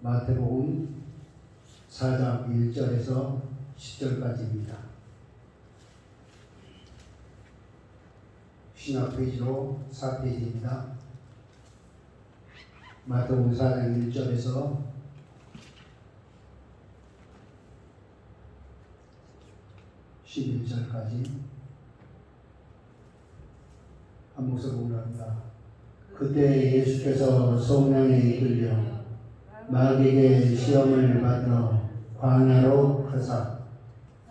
마태복음 4장 1절에서 10절까지입니다. 신약 페이지로 4페이지입니다. 마태복음 4장 1절에서 11절까지 한 목소리 공부합니다. 그때 예수께서 성령에 이끌려 마귀에게 시험을 받으러 광야로 가사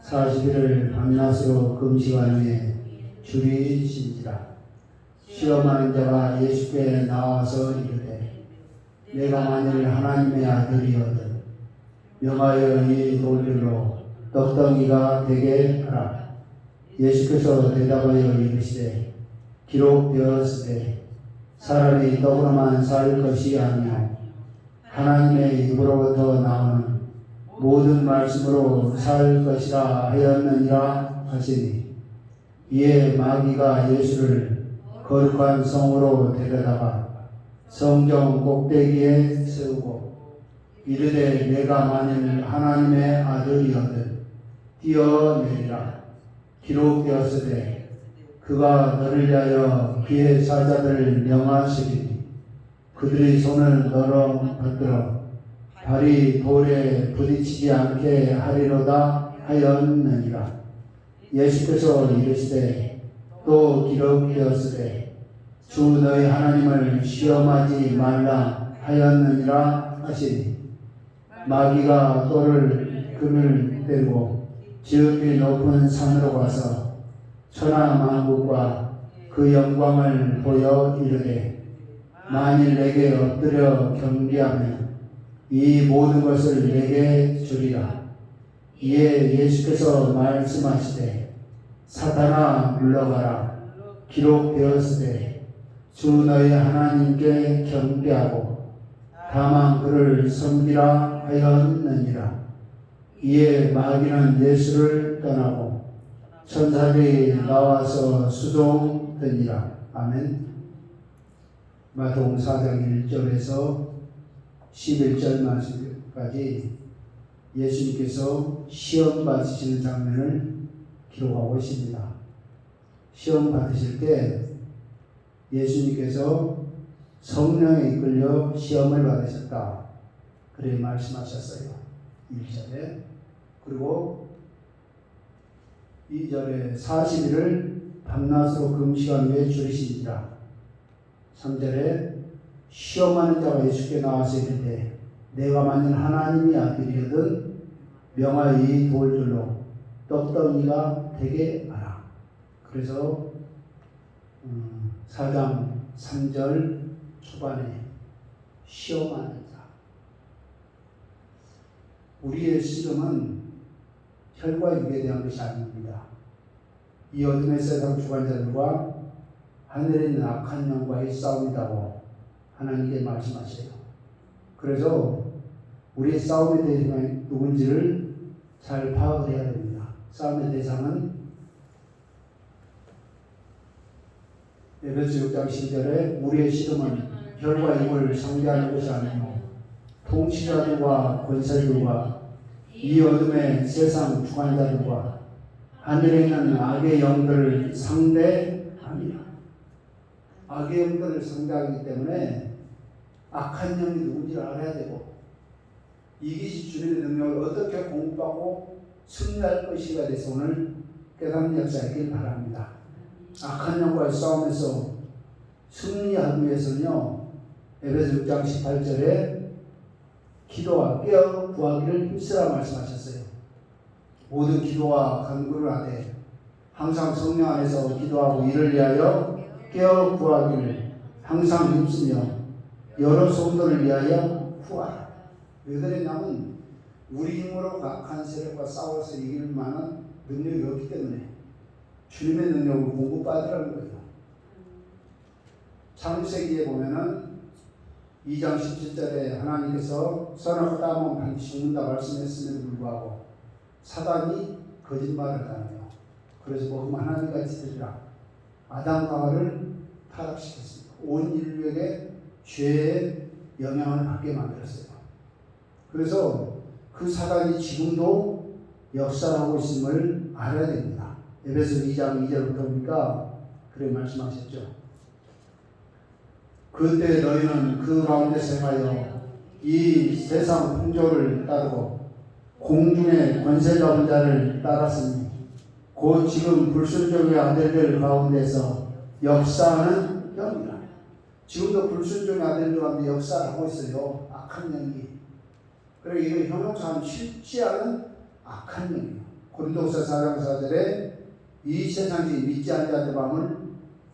40일을 밤낮으로 금식한 후에 줄이 신지라. 시험하는 자가 예수께 나와서 이르되 내가 만일 하나님의 아들이거든 명하여 이 돌들로 떡덩이가 되게 하라. 예수께서 대답하여 이르시되 기록되었으되 사람이 떡으로만 살 것이 아니요 하나님의 입으로부터 나오는 모든 말씀으로 살 것이라 하였느니라 하시니, 이에 마귀가 예수를 거룩한 성으로 데려다가 성전 꼭대기에 세우고 이르되 내가 만일 하나님의 아들이거든 뛰어내리라. 기록되었으되 그가 너를 위하여 그의 사자들을 명하시리니 그들이 손을 너로 붙들어 발이 돌에 부딪히지 않게 하리로다 하였느니라. 예수께서 이르시되 또 기록되었으되 주 너희 하나님을 시험하지 말라 하였느니라 하시니, 마귀가 또를 그를 데리고 지극히 높은 산으로 가서 천하 만국과 그 영광을 보여 이르되 만일 내게 엎드려 경배하면 이 모든 것을 내게 주리라. 이에 예수께서 말씀하시되 사탄아 물러가라. 기록되었으되 주 너희 하나님께 경배하고 다만 그를 섬기라 하였느니라. 이에 마귀는 예수를 떠나고 천사들이 나와서 수종되니라. 아멘. 마태복음 4장 1절에서 11절 말씀까지 예수님께서 시험 받으시는 장면을 기록하고 있습니다. 시험 받으실 때 예수님께서 성령에 이끌려 시험을 받으셨다. 그렇게 말씀하셨어요. 1절에. 그리고 2절에 40일을 밤낮으로 금식한 후에 줄이시니라. 3절에 시험하는 자가 예수께 나와서 이르되 내가 만일 하나님의 아들이거든 명하여 이 돌들로 떡덩이가 되게 하라. 그래서 4장 3절 초반에 시험하는 자. 우리의 씨름은 혈과 육에 대한 것이 아닙니다. 이 어둠의 세상 주관자들과 하늘에 있는 악한 영과의 싸움이라고 하나님께 말씀하세요. 그래서 우리의 싸움의 대상이 누군지를 잘 파악을 해야 됩니다. 싸움의 대상은 에베소 6장 10절에 우리의 씨름은 혈과 육을 상대하는 것이 아니요 통치자들과 권세들과 이 어둠의 세상 주관자들과 하늘에 있는 악의 영들을 상대합니다. 악의 영들을 상대하기 때문에 악한 영이 누군지를 알아야 되고 이기시 주님의 능력을 어떻게 공부하고 승리할 것이가 돼서 오늘 깨닫는 역사이길 바랍니다. 악한 영과의 싸움에서 승리하기 위해서는요, 에베소 6장 18절에 기도와 깨어 구하기를 힘쓰라 말씀하셨어요. 모든 기도와 간구를 하되 항상 성령 안에서 기도하고 이를 위하여 깨어 구하기를 항상 힘쓰며 여러 성도를 위하여 구하라. 왜 그러냐면 우리 힘으로 악한 세력과 싸워서 이길 만한 능력이 없기 때문에 주님의 능력을 공급받으라는 거예요. 창세기에 보면은 2장 17절에 하나님께서 선악과 따먹으면 반드시 죽는다 말씀했음에도 불구하고 사단이 거짓말을 하네요. 그래서 복음 하나님같이 되리라. 아담과 하와를 타락시켰습니다. 온 인류에게 죄의 영향을 받게 만들었어요. 그래서 그 사단이 지금도 역사하고 있음을 알아야 됩니다. 에베소 2장 2절부터 보니까 그렇게 말씀하셨죠. 그때 너희는 그 가운데서 행하여 이 세상 풍조를 따르고 공중의 권세 잡은 자를 따랐으니 곧 지금 불순종의 아들들 가운데서 역사하는 영이라. 지금도 불순종의 아들들 가운데 역사를 하고 있어요. 악한 영이. 그리고 이거 형용사는 실지하는 악한 영이에요. 고린도후서 4장 4절에 이 세상이 믿지 않는 자들 마음을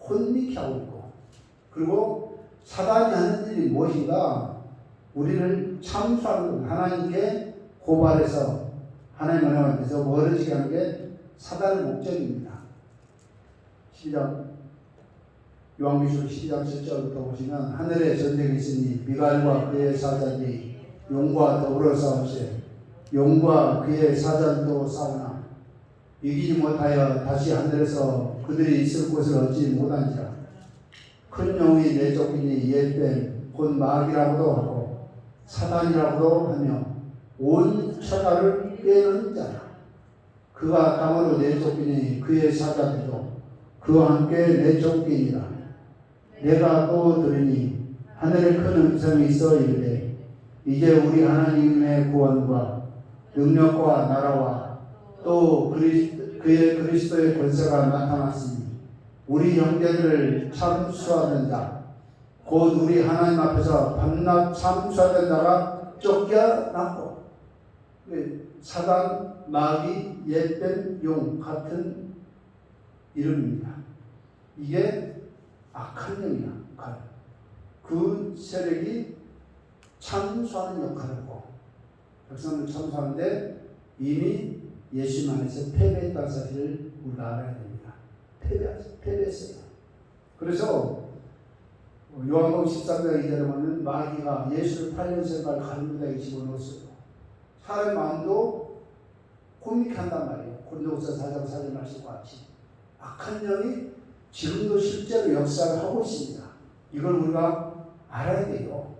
혼미케 하고 있고, 그리고 사단이 하는 일이 무엇인가? 우리를 참수하는, 하나님께 고발해서 하나님 은혜한테서 멀어지게 하는 게 사단의 목적입니다. 12장 요한계시록 12장 7절부터 보시면 하늘에 전쟁이 있으니 미갈과 그의 사자들이 용과 더불어 싸우세 용과 그의 사자도 싸우나 이기지 못하여 다시 하늘에서 그들이 있을 곳을 얻지 못한지라. 큰 용이 내쫓기니 옛뱀 곧 마귀라고도 하고 사단이라고도 하며 온 천하를 꿰는 자라. 그가 땅으로 내쫓기니 그의 사자들도 그와 함께 내쫓기니라. 내가 또 들으니 하늘에 큰 음성이 있어 이르되 이제 우리 하나님의 구원과 능력과 나라와 또 그의 그리스도의 권세가 나타났으니 우리 형제들을 참수하는 자 곧 우리 하나님 앞에서 밤낮 참수하는 자가 쫓겨났고, 사단, 마귀, 옛뱀, 용 같은 이름입니다. 이게 악한 영이야. 그 세력이 참수하는 역할을 하고 백성을 참수하는데 이미 예수 안에서 패배했다는 사실을 우리가 알아야 됩니다. 패배했어요. 그래서 요한복음 13장 2절에 보면 마귀가 예수를 8년 생활 가는데에 집어넣었어요. 사람의 마음도 혼미케 한단 말이에요. 고린도후서 4장 4절 말씀과 같이 악한 영이 지금도 실제로 역사를 하고 있습니다. 이걸 우리가 알아야 돼요.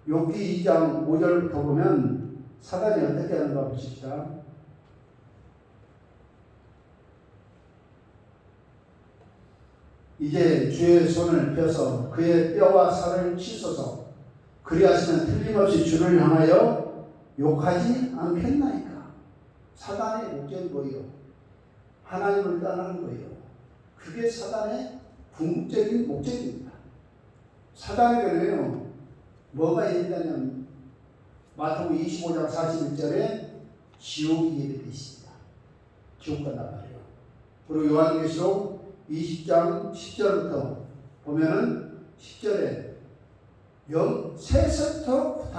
욥기 2장 5절부터 보면 사단이 어떻게 하는가 보십시다. 이제 주의 손을 펴서 그의 뼈와 살을 치소서. 그리하시면 틀림없이 주를 향하여 욕하지 않겠나이까. 사단의 목적이 뭐예요? 하나님을 떠나는 거예요. 그게 사단의 궁극적인 목적입니다. 사단에게는 뭐가 있냐면 마태복음 25장 41절에 지옥이 예배되어 있습니다. 지옥 간단 말이에요. 그리고 요한계시록 20장 10절부터 보면은 10절에 세세부터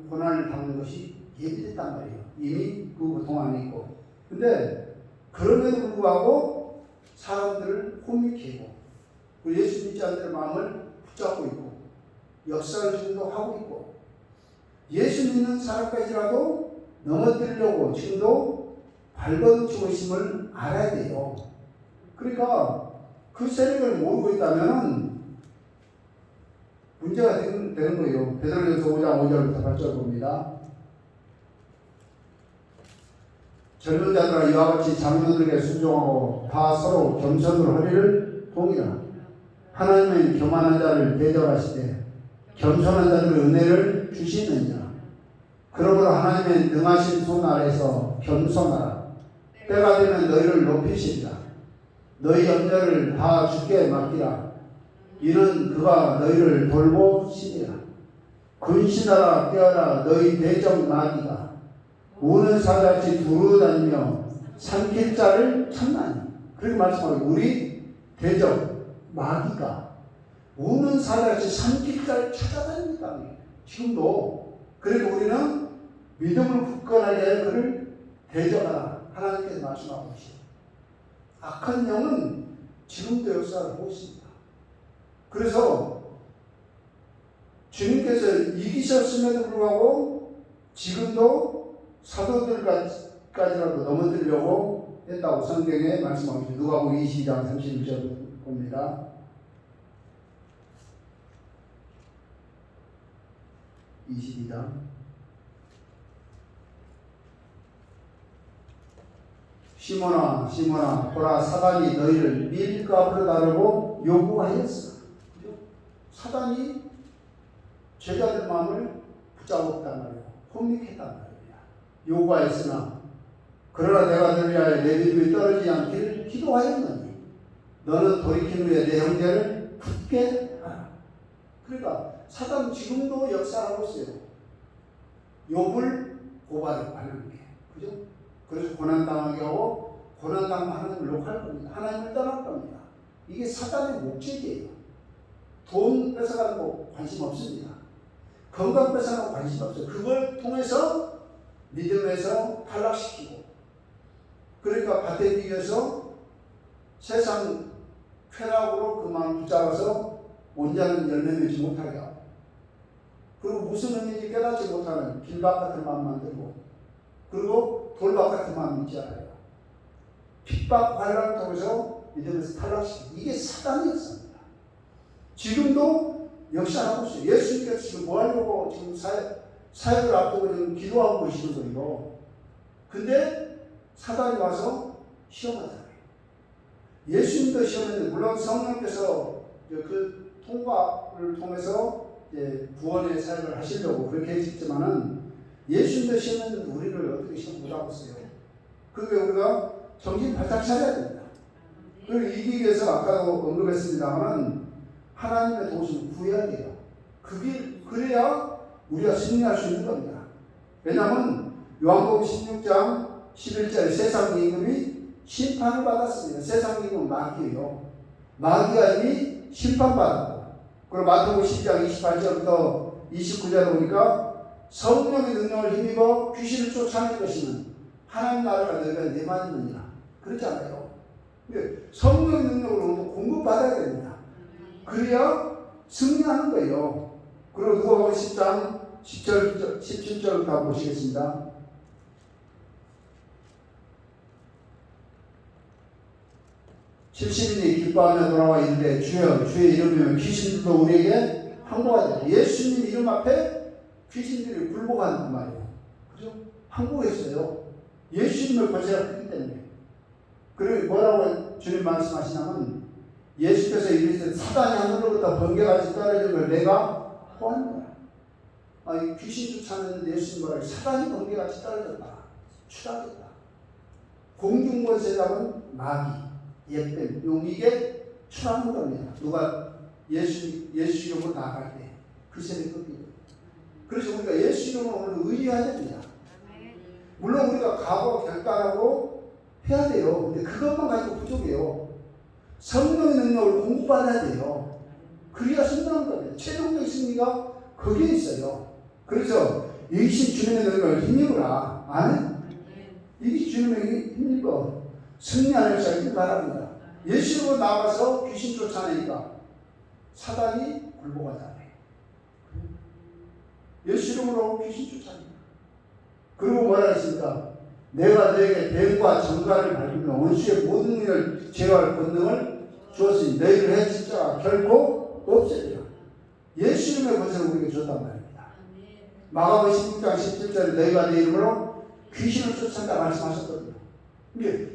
고난을 당하는 것이 예비됐단 말이에요. 이미 그 고통 안에 있고. 근데 그럼에도 불구하고 사람들을 혼미케 하고 우리 예수 믿지 않는 마음을 붙잡고 있고 역사를 지금도 하고 있고 예수 믿는 사람까지라도 넘어뜨리려고 지금도 발버둥치고 있음을 알아야 돼요. 그러니까 그 세력을 모르고 있다면 문제가 되는 거예요. 베드로전서 5장 5절부터 8절 봅니다. 젊은 자들아 이와 같이 장로들에게 순종하고 다 서로 겸손으로 허리를 동이라. 하나님은 교만한 자를 대적하시되 겸손한 자들의 은혜를 주시느니라. 그러므로 하나님의 능하신 손 아래서 겸손하라. 때가 되면 너희를 높이시리라. 너희 염려를 다 주께 맡기라. 이는 그가 너희를 돌보시리라. 근신하라 깨어라. 너희 대적 마귀가 우는 사자같이 두루다니며 삼킬 자를 찾나니. 그렇게 말씀하고 우리 대적 마귀가 우는 사자같이 삼킬 자를 찾아다닙니다. 지금도. 그래도 우리는 믿음을 굳건하게 하여 그를 대적하라. 하나님께서 말씀하고 계십니다. 악한 영은 지금도 역사를 하고 있습니다. 그래서 주님께서 이기셨음에도 불구하고 지금도 사도들까지라도 넘어뜨리려고 했다고 성경에 말씀하고 있습니다. 누가복음 22장 31절 봅니다. 22장 시몬아 시몬아 보라 사단이 너희를 밀가부로 다루고 요구하였어. 사단이 제자들 마음을 붙잡았단 말이에요. 혼미했단 말이야. 요구하였으나 그러나 내가 너를 위하여 내 믿음이 떨어지지 않기를 기도하였느니 너는 돌이킨 후에 내 형제를 굳게 하라. 그러니까 사단 지금도 역사하고 있어요. 욥을 고발하는 게. 그죠? 그래서 고난당하게 하고 고난당하면 하나님을 욕할 겁니다. 하나님을 떠날 겁니다. 이게 사단의 목적이에요. 돈 뺏어가는 거 관심 없습니다. 건강 뺏어가는 거 관심 없어요. 그걸 통해서 믿음에서 탈락시키고 그러니까 밭에 비겨서 세상 쾌락으로 그 마음 붙잡아서 온전한 열매 맺지 못하게 하고 그리고 무슨 의미인지 깨닫지 못하는 길밭 같은 마음 만들고 그리고 돌밭 같은 마음 있지 않아요. 핍박 관란을 통해서 믿음에서 탈락시키고 이게 사단이었습니다. 지금도 역사하고 있어요. 예수님께서 지금 뭐 하려고 지금 사역을 앞두고 지금 기도하고 계시는 거예요. 근데 사단이 와서 시험하잖아요. 예수님도 시험했는데 물론 성령께서 그 통과를 통해서 구원의 사역을 하시려고 그렇게 했지만은 예수님도 시험했는데 우리를 어떻게 시험 못하고 있어요. 그게 우리가 정신 바짝 차려야 됩니다. 그리고 이기기 위해서 아까도 언급했습니다만 하나님의 도우심을 구해야 돼요. 그래야 우리가 승리할 수 있는 겁니다. 왜냐하면 요한복음 16장 11절에 세상 임금이 심판을 받았습니다. 세상 임금은 마귀예요. 마귀가 이미 심판받았고 그리고 마태복음 10장 28절부터 29절에 보니까 성령의 능력을 힘입어 귀신을 쫓아낼 것이면 하나님 나라가 너희가 내만 있느니라. 그렇잖아요. 성령의 능력을 공급받아야 됩니다. 그래야 승리하는 거예요. 그리고 누가복음 10장 10절, 17절부터 보시겠습니다. 70인이 기뻐하며 돌아와 이르되 주여 주의 이름이면 귀신들도 우리에게 항복하자. 예수님 이름 앞에 귀신들이 굴복한단 말이에요. 그죠? 항복했어요. 예수님을 거절했기 때문에. 그리고 뭐라고 주님 말씀하시냐면 예수께서 이르시되 사단이 하늘로부터 번개같이 떨어지는 걸 내가 보았노라. 이 귀신 쫓아내는 예수님 뭐라고 사단이 번개같이 떨어졌다. 추락했다. 공중권세 잡은 마귀 옛뱀, 이게 추락한 겁니다. 누가 예수 이름으로 나갈 때 그 세력이 꺾이고. 그래서 우리가 예수 이름으로 오늘 의지해야 됩니다. 물론 우리가 각오 결단하고 해야 돼요. 근데 그것만 가지고 부족해요. 성령의 능력을 공부받아야 돼요. 그래야 승리하는 겁니다. 최종적인 승리가 거기에 있어요. 그래서 이기신 주님의 능력을 힘입으라. 아멘? 이기신 주님의 힘입어 승리하는 자 있길 바랍니다. 예수로 나가서 귀신 쫓아내니까 사단이 굴복하잖아요. 예수 이름으로 귀신 쫓아냅니다. 그리고 뭐라 했습니까? 내가 너에게 뱀과 정갈을 밟으며 원수의 모든 일을 제어할 권능을 주었으니 너희를 해칠 자가 결코 없으리라. 예수 이름의 권세를 우리에게 줬단 말입니다. 마가복음 16장 17절에 너희가 내 이름으로 귀신을 쫓아낸다 말씀하셨거든요.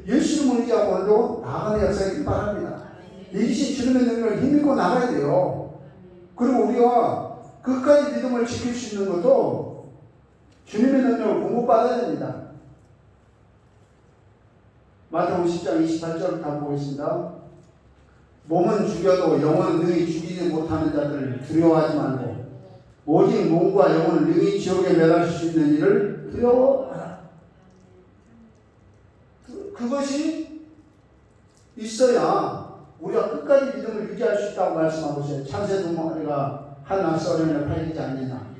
예수 이름을 의지하고 오늘도 나가는 역사이길 바랍니다. 이기신 주님의 능력을 힘입고 나가야 돼요. 그리고 우리가 끝까지 믿음을 지킬 수 있는 것도 주님의 능력을 공급받아야 됩니다. 마태복음 10장 28절을 다 보겠습니다. 몸은 죽여도 영혼은 능히 죽이지 못하는 자들을 두려워하지 말고 오직 몸과 영혼을 능히 지옥에 멸하실 수 있는 일을 두려워하라. 그것이 있어야 우리가 끝까지 믿음을 유지할 수 있다고 말씀하고 있어요. 참새 두 마리가 한 낫소리를 팔리지 않느냐.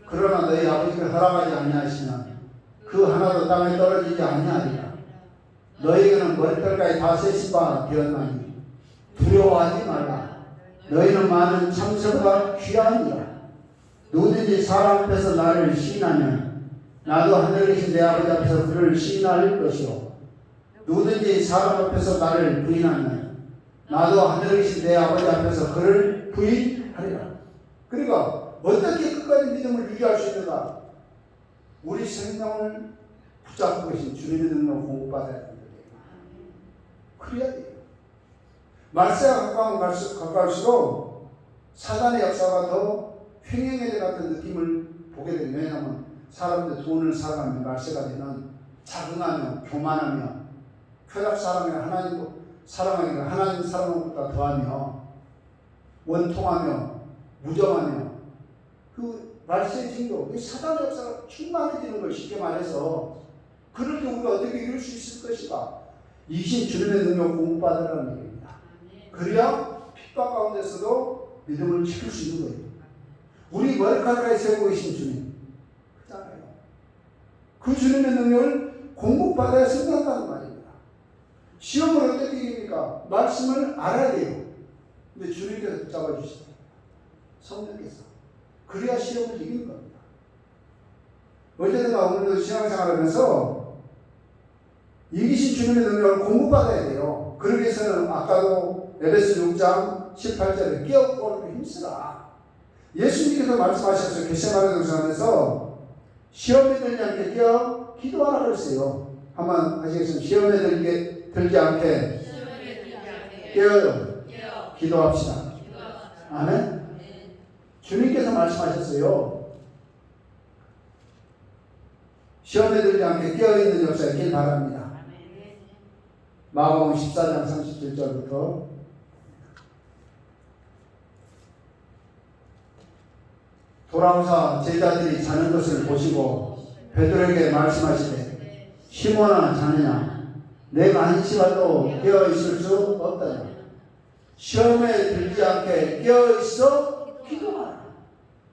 그러나 너희 아버지가 허락하지 아니하시면 그 하나도 땅에 떨어지지 아니하리라. 너희에게는 머리털까지 다 세신 바 되었나니 두려워하지 말라. 너희는 많은 참새보다 귀하니라. 누구든지 사람 앞에서 나를 시인하면 나도 하늘에 계신 내 아버지 앞에서 그를 시인할 것이요 누구든지 사람 앞에서 나를 부인하면 나도 하늘에 계신 내 아버지 앞에서 그를 부인하리라. 그러니까 어떻게 끝까지 믿음을 유지할 수 있는가? 우리 생명을 붙잡고 계신 주님의 능력을 공급받아야 됩니다. 그래야 돼요. 말세가 가까울수록 사단의 역사가 더 횡행해질 같은 느낌을 보게 됩니다. 왜냐하면 사람들 돈을 사가면 말세가 되면 자긍하며 교만하며 쾌락 사랑하며 하나님도 사랑하니까 하나님 사랑하는 것보다 더하며 원통하며 무정하며 그 말세의 징조, 사단의 역사가 충만해지는 걸 쉽게 말해서 그럴 때 우리가 어떻게 이룰 수 있을 것인가? 이신 주님의 능력 공부받으라는 얘기입니다. 그래야 핍박 가운데서도 믿음을 지킬 수 있는 거예요. 우리 머리카락에 세우고 계신 주님 그잖아요. 그 주님의 능력을 공부받아야 승리한다는 말입니다. 시험을 어떻게 이깁니까? 말씀을 알아야 돼요. 근데 주님께서 붙잡아 주시다. 성령께서. 그래야 시험을 이기는 겁니다. 어쨌든 오늘도 신앙생활하면서 이기신 주님의 능력을 공부받아야 돼요. 그러기 위해서는 아까도 에베소 6장 18절에 깨어보고 힘쓰라. 예수님께서 말씀하셨어요. 겟세마네 동산에서 시험에 들지 않게 깨어 기도하라 그랬어요. 한번 하시겠습니다. 시험에 들지 않게 깨어요. 기도합시다. 아멘. 주님께서 말씀하셨어요. 시험에 들지 않게 깨어있는 역사에 있길 바랍니다. 마가복음 14장 37절부터 돌아오사 제자들이 자는 것을 보시고 베드로에게 말씀하시되 시몬아 자느냐 내가 한시라도 깨어있을 수 없다냐. 시험에 들지 않게 깨어있어 기도하라.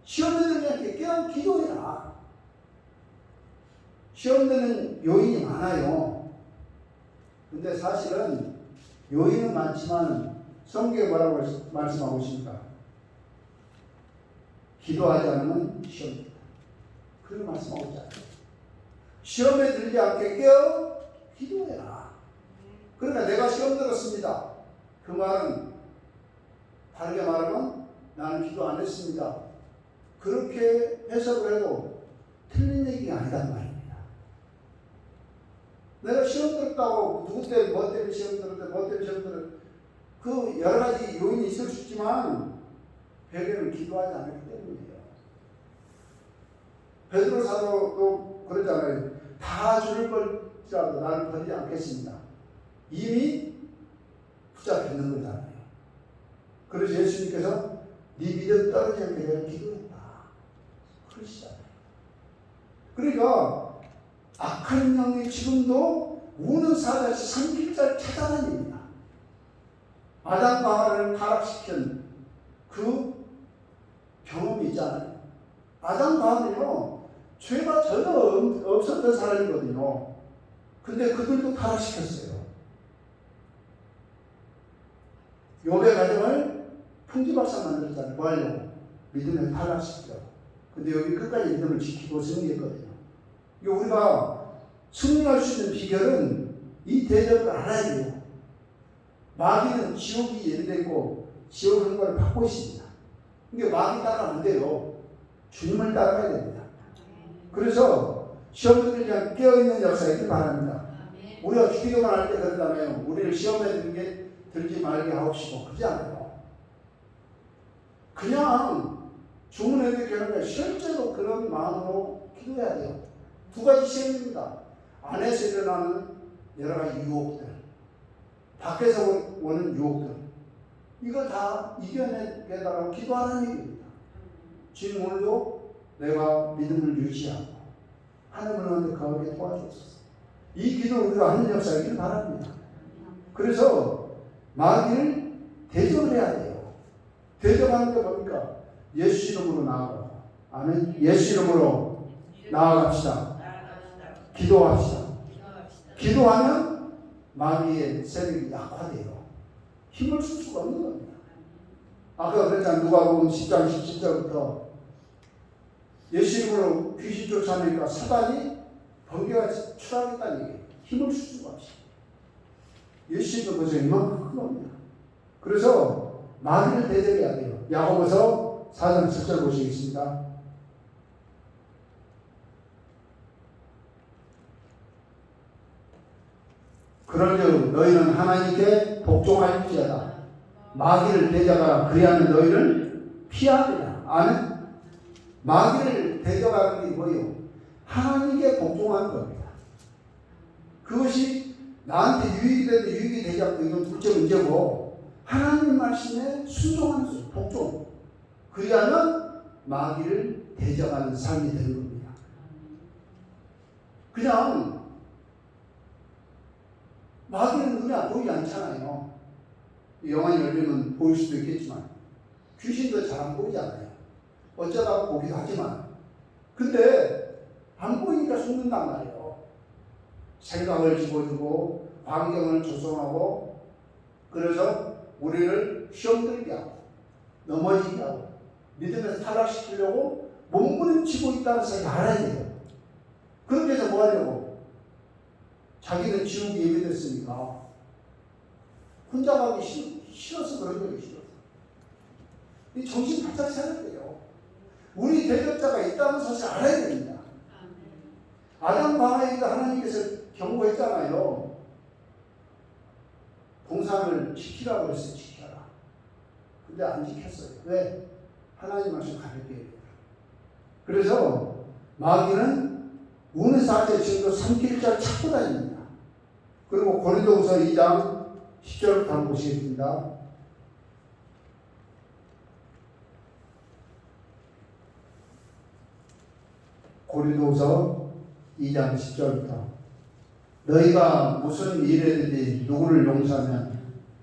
시험에 들지 않게 깨어 기도해라. 시험되는 요인이 많아요. 근데 사실은 요인은 많지만 성경에 뭐라고 말씀하고 있습니까? 기도하지 않으면 시험입니다. 그렇게 말씀하고 있잖아요. 시험에 들지 않게 깨어 기도해라. 그러니까 내가 시험 들었습니다. 그 말은 다르게 말하면 나는 기도 안 했습니다. 그렇게 해석을 해도 틀린 얘기가 아니란 말입니다. 내가 시험 들었다고 누구 때문에 뭐 때문에 시험 들었다 뭐 때문에 시험 들었다 그 여러 가지 요인이 있을 수 있지만 배경은 기도하지 않았기 때문이에요. 베드로 사도도 그러잖아요. 다 죽을 걸지라도 나를 버리지 않겠습니다. 이미 붙잡혔는 거잖아요. 그래서 예수님께서 네 믿음 떨어지지 않게 내가 기도했다 그러시잖아요. 그러니까 악한 영이 지금도 우는 사자에서 삼킬자를 찾아다닙니다. 아담과 하와를 타락시킨 그 경험이 있잖아요. 아담과 하와는요 죄가 전혀 없었던 사람이거든요. 근데 그들도 타락시켰어요. 욥의 가정을 풍지박산 만들었잖아요. 뭐 하려고? 믿음을 타락시키려고. 근데 여기 끝까지 믿음을 지키고 승리했거든요. 우리가 승리할 수 있는 비결은 이 대접을 알아야 돼요. 마귀는 지옥이 예비되고 지옥 흥과를 받고 있습니다. 근데 마귀 따라가면 안 돼요. 주님을 따라가야 됩니다. 그래서 시험에 들지 않게 깨어있는 역사이길 바랍니다. 우리가 기도만 할 때 그러잖아요. 우리를 시험에 들지 말게 하옵시고 그러지 않아요. 그냥 주문해도 되는 실제로 그런 마음으로 기도해야 돼요. 두 가지 시험입니다. 안에서 일어나는 여러 가지 유혹들, 밖에서 오는 유혹들, 이걸 다 이겨내달라고 기도하는 얘기입니다. 지금 오늘도 내가 믿음을 유지하고 하나님을 원하게 도와주옵소서. 이 기도를 우리가 하는 역사이길 바랍니다. 그래서 마귀를 대적을 해야 돼요. 대적하는 게 뭡니까? 예수 이름으로 나아가고, 아멘. 예수 이름으로 나아갑시다. 기도합시다. 기도하면 마귀의 세력이 약화돼요. 힘을 쓸 수가 없는 겁니다. 아까 그랬잖아요. 누가복음 10장 17절부터 예수 이름으로 귀신 쫓아내니까 사단이 번개가 추락했다는 얘기예요. 힘을 쓸 수가 없이. 예수 이름으로 보세요. 이만큼 큰 겁니다. 그래서 마귀를 대적해야 돼요. 야고보서 4장 7절 보시겠습니다. 그런즉 너희는 하나님께 복종할지어다. 마귀를 대적하라. 그리하면 너희를 피하리라. 아멘. 마귀를 대적하는 게 뭐예요? 하나님께 복종하는 겁니다. 그것이 나한테 유익이 되든 유익이 되지 않고 이건 둘째 문제고, 하나님 말씀에 순종하는 수, 복종. 그리하면 마귀를 대적하는 삶이 되는 겁니다. 그냥 마귀는 눈에 보이지 않잖아요. 영안이 열리면 보일 수도 있겠지만 귀신도 잘 안 보이잖아요. 어쩌다 보기도 하지만. 근데 안 보이니까 숨는단 말이에요. 생각을 집어주고 환경을 조성하고, 그래서 우리를 시험 들게 하고 넘어지게 하고 믿음에서 탈락시키려고 몸부림치고 있다는 사실을 알아야 돼요. 그렇게 해서 뭐 하려고? 자기는 지옥이 예비됐으니까 혼자 가기 싫어서 그런 거예요. 싫어서. 이 정신 바짝 차려야 돼요. 우리 대적자가 있다는 사실을 알아야 됩니다. 아담 방아에도 하나님께서 경고했잖아요. 동산을 지키라고 했어요. 지켜라. 근데 안 지켰어요. 왜? 하나님 말씀 가볍게 해요. 그래서 마귀는 우는 사태 지금도 삼킬자를 찾고 다닙니다. 그리고 고린도후서 2장 10절부터 한번 보시겠습니다. 고린도후서 2장 10절부터 너희가 무슨 일이든지 누구를 용서하면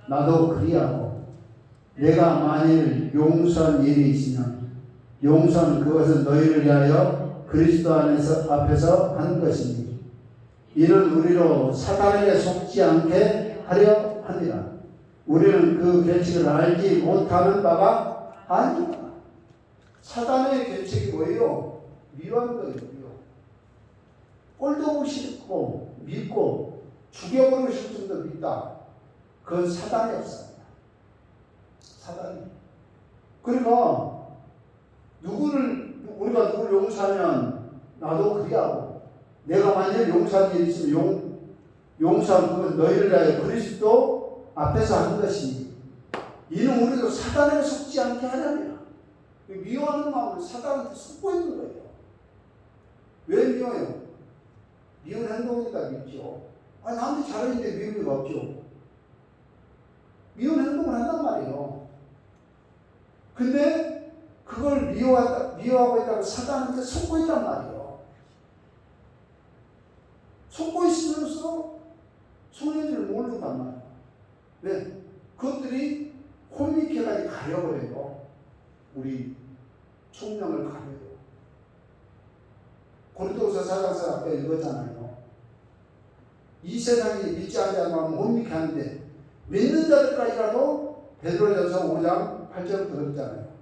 나도 그리하고, 내가 만일 용서한 일이 있으면 용서는 그것은 너희를 위하여 그리스도 안에서 앞에서 하는 것이니 이는 우리로 사단에게 속지 않게 하려 합니다. 우리는 그 계책을 알지 못하는 바가 아닙니다. 사단의 계책이 뭐예요? 미워하는 거예요. 미워. 꼴도 보기 싫고 믿고 죽여버리고 싶을 정도 믿다. 그건 사단의 역사입니다. 사단이. 그러니까 우리가 누구를 용서하면 나도 그리하고, 내가 만약 용서한 일이 있으면 용서한 그건 너희를 위하여 그리스도 앞에서 하는 것이니 이는 우리도 사단에게 속지 않게 하려니라. 미워하는 마음을 사단한테 속고 있는 거예요. 왜 미워요? 미운 행동이니까 밉죠. 나한테 잘했는데 미울 리가 없죠. 미운 행동을 한단 말이에요. 근데 그걸 미워하고 있다고 사단한테 속고 있단 말이에요. 속고 있으면서 속는지를 모른단 말이에요. 왜? 그것들이 혼미케까지 가려버려요. 우리 총명을 가려요. 고린도후서 4장서 아까 읽었잖아요. 이 세상이 믿지 않는 자만 혼미케 하는데 믿는 자들까지라도 베드로전서 5장 8절 들었잖아요.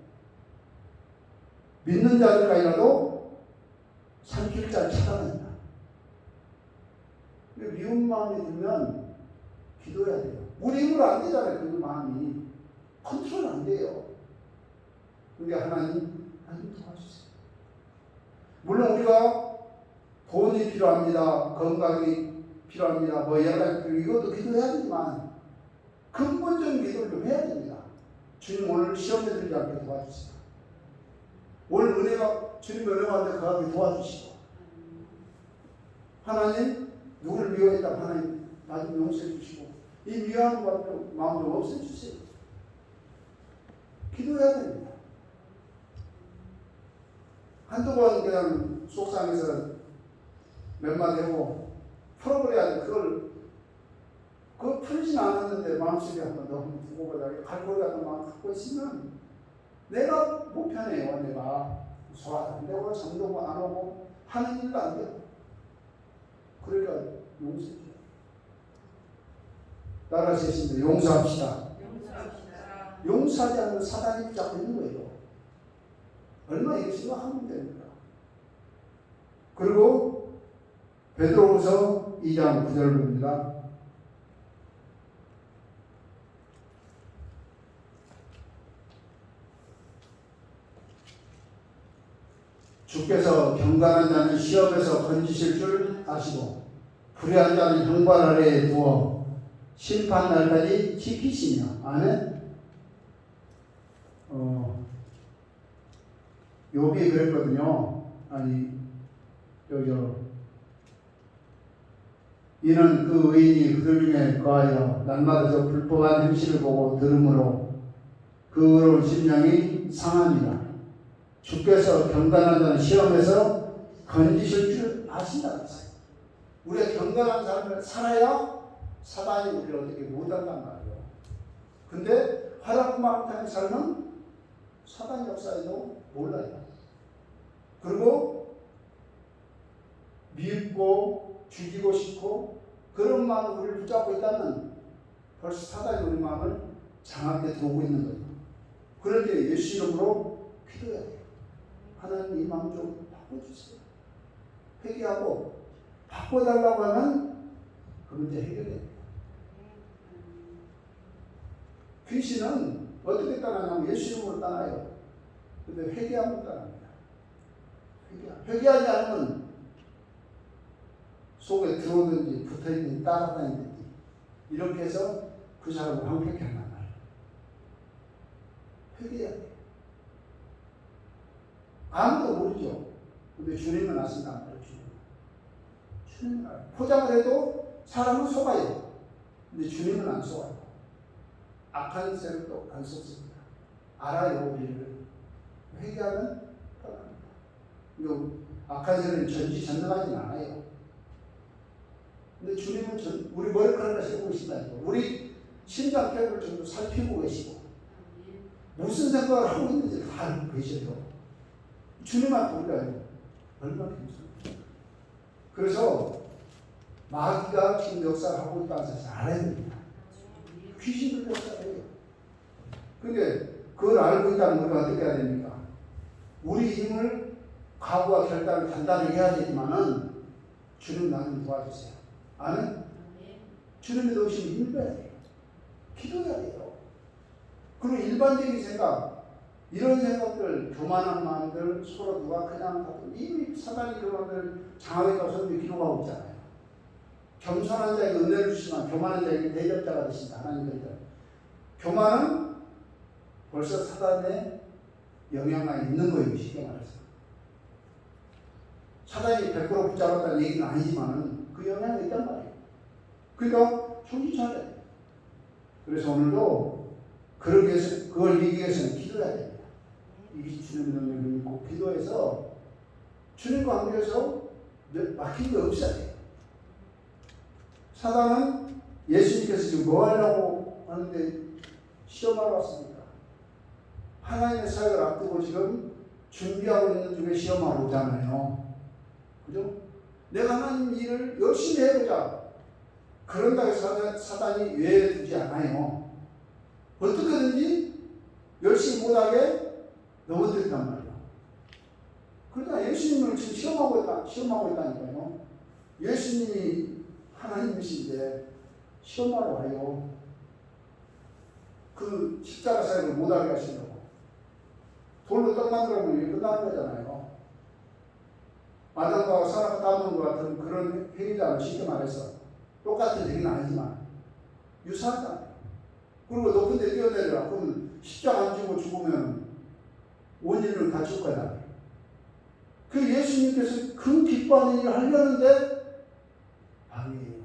믿는 자들까지라도 삼킬 자를 찾아낸다. 미운 마음이 들면 기도해야 돼요. 우리 힘으로 안 되잖아요. 그 마음이 컨트롤 안 돼요. 그러니까 하나님 도와주세요. 물론 우리가 돈이 필요합니다. 건강이 필요합니다. 뭐 여러 가지 이것도 기도해야 되지만 근본적인 기도를 좀 해야 됩니다. 주님 오늘 시험에 들지 않게 도와주세요. 오늘 주님의 은혜가 왔는데 그하게 도와주시고, 하나님 누구를 미워했다 하나님 나 좀 용서해 주시고 이 미워하는 마음 좀 없애주세요. 기도해야 됩니다. 한두 번 그냥 속상해서 몇 마디 하고 풀어버려야 돼. 그걸 풀진 않았는데 마음속에 한번 너무 두고 보자. 갈고리 같은 마음 갖고 있으면 내가 못 편해요. 내가 소화도 안 되고 잠도 안 오고 하는 일도 안 돼요. 그러니까 용서해 줘요. 따라서 했습니다. 용서합시다. 용서하지 않는 사단이 붙잡고 있는 거예요. 얼마나 이렇게 생각하면 됩니까? 그리고 베드로후서 2장 9절 봅니다. 주께서 경건한 자는 시험에서 건지실 줄 아시고 불의한 자는 형벌 아래에 두어 심판 날까지 지키시며. 아멘. 욥이 그랬거든요. 아니, 이는 그 의인이 그들 중에 거하여 날마다 저 불법한 행실을 보고 들으므로 그 의로운 심령이 상합니다. 주께서 경건한 자는 시험에서 건지실 줄 아신다 그랬어요. 우리가 경건한 삶을 살아야 사단이 우리를 어떻게 못한단 말이에요. 근데 화락구망탕의 삶은 사단 역사에도 몰라요. 그리고 미흡고 죽이고 싶고 그런 마음으로 우리를 붙잡고 있다면 벌써 사단이 우리 마음을 장악해 들어오고 있는 거예요. 그럴 때 예수 이름으로 기도해야 돼요. 하나님 이 마음 좀 바꿔주세요. 회개하고 바꿔달라고 하면 그 문제 해결돼요. 귀신은 어떻게 떠나냐면 예수 이름으로 떠나요. 근데 회개하면 떠납니다. 회개하지 않으면 속에 들어오든지 붙어있든지 따라다니든지 이렇게 해서 그 사람을 황폐케 한단 말이에요. 회개해야 돼요. 아무도 모르죠. 근데 주님은 아신단 말이에요. 주님은 알아요. 포장을 해도 사람은 속아요. 근데 주님은 안 속아요. 악한 세력도 안 속습니다. 알아요. 우리를. 회개하면 떠납니다. 악한 세력은 전지전능하진 않아요. 근데 주님은 우리 머리카락을 세우고 계신다니까. 우리 심장벽을 좀 살피고 계시고 무슨 생각을 하고 있는지 다 알고 계셔요. 주님한테 몰라요. 얼마나 힘들어요. 그래서 마귀가 지금 역사를 하고 있다는 사실을 알아야 됩니다. 귀신들 역사예요. 근데 그걸 알고 있다면 우리가 어떻게 해야 됩니까? 우리 힘을 각오와 결단을 단단히 해야 되지만은 주님 나를 도와주세요. 아멘? 주님의 도우심을 힘을 빼야 돼요. 기도해야 돼요. 그리고 일반적인 생각, 이런 생각들, 교만한 마음들, 서로 누가 그냥 하든 이미 사단이 그 마음을 장하게 가서 기도하고 있잖아요. 겸손한 자에게 은혜를 주시면 교만한 자에게 대접자가 되신다. 하나님 대접. 교만은 벌써 사단의 영향이 있는 거예요. 쉽게 말해서. 사단이 100% 붙잡았다는 얘기는 아니지만 그 영향이 있단 말이에요. 그러니까 정신 차려야 돼요. 그래서 오늘도 그러기 위해서, 그걸 이기기 위해서는 기도해야 됩니다. 이기 주님의 능력을 믿고 기도해서 주님과 관계에서 막힌 거 없어야 돼요. 사단은 예수님께서 지금 뭐 하려고 하는데 시험하러 왔습니까? 하나님의 사역을 앞두고 지금 준비하고 있는 중에 시험하러 오잖아요. 그죠? 내가 하나님 일을 열심히 해보자. 그런다고 해서 사단이 외워두지 않아요. 어떻게든지 열심히 못하게 넘어뜨린단 말이에요. 그러니까 예수님을 지금 시험하고 있다니까요. 예수님이 하나님이신데 시험하러 와요. 그 십자가 사역을 못하게 하시려고. 돌로 떡 만들어 보면 이게 끝나는 거잖아요. 아담과 사라가 따먹는 것 같은 그런 행위잖아요. 쉽게 말해서. 똑같은 얘기는 아니지만 유사하잖아요. 그리고 높은 데 뛰어내려라. 그럼 십자가 안 지고 죽으면 온 인류는 다 죽을 거야. 그 예수님께서 그 기뻐하는 일을 하려는데 방해해요.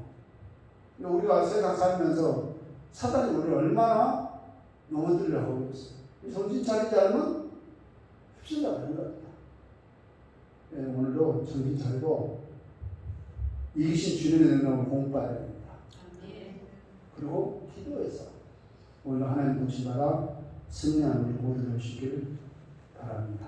우리가 세상 살면서 사단이 우리를 얼마나 넘어뜨리려고 하고 있어요. 정신 차리지 않으면 휩쓸려가 되는 겁니다. 네, 오늘도 정신 차리고 이기신 주님의 능력을 공부해야 됩니다. 그리고 기도해서 오늘 하나님 도우심받아 승리하는 우리 모두 되시길 바랍니다.